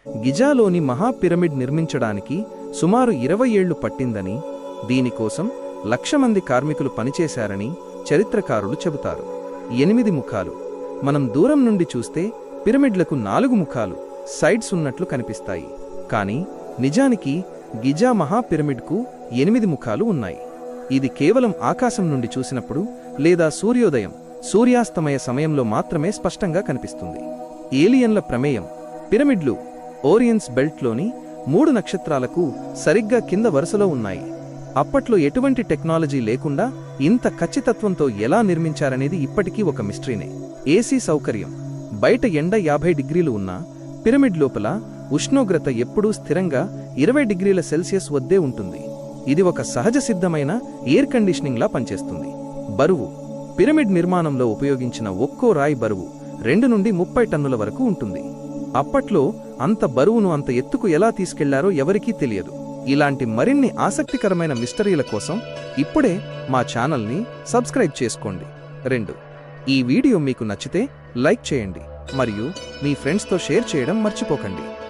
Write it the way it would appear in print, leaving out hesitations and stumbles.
గిజాలోని మహాపిరమిడ్ నిర్మించడానికి సుమారు 20 ఏళ్లు పట్టిందని, దీనికోసం 1,00,000 మంది కార్మికులు పనిచేశారని చరిత్రకారులు చెబుతారు. 8 ముఖాలు. మనం దూరం నుండి చూస్తే పిరమిడ్లకు 4 ముఖాలు, సైడ్స్ ఉన్నట్లు కనిపిస్తాయి. కానీ నిజానికి గిజా మహాపిరమిడ్కు 8 ముఖాలు ఉన్నాయి. ఇది కేవలం ఆకాశం నుండి చూసినప్పుడు లేదా సూర్యోదయం, సూర్యాస్తమయ సమయంలో మాత్రమే స్పష్టంగా కనిపిస్తుంది. ఏలియన్ల ప్రమేయం. పిరమిడ్లు ఓరియన్స్ బెల్ట్లోని 3 నక్షత్రాలకు సరిగ్గా కింద వరుసలో ఉన్నాయి. అప్పట్లో ఎటువంటి టెక్నాలజీ లేకుండా ఇంత ఖచ్చితత్వంతో ఎలా నిర్మించారనేది ఇప్పటికీ ఒక మిస్టరీనే. ఏసీ సౌకర్యం. బయట ఎండ 50 డిగ్రీలు ఉన్నా పిరమిడ్ లోపల ఉష్ణోగ్రత ఎప్పుడూ స్థిరంగా 20 డిగ్రీల సెల్సియస్ వద్దే ఉంటుంది. ఇది ఒక సహజ సిద్ధమైన ఎయిర్ కండిషనింగ్లా పనిచేస్తుంది. బరువు. పిరమిడ్ నిర్మాణంలో ఉపయోగించిన ఒక్కో రాయి బరువు 2 నుండి 30 టన్నుల వరకు ఉంటుంది. అప్పట్లో అంత బరువును అంత ఎత్తుకు ఎలా తీసుకెళ్లారో ఎవరికీ తెలియదు. ఇలాంటి మరిన్ని ఆసక్తికరమైన మిస్టరీల కోసం ఇప్పుడే మా ఛానల్ని సబ్స్క్రైబ్ చేసుకోండి. 2. ఈ వీడియో మీకు నచ్చితే లైక్ చేయండి మరియు మీ ఫ్రెండ్స్తో షేర్ చేయడం మర్చిపోకండి.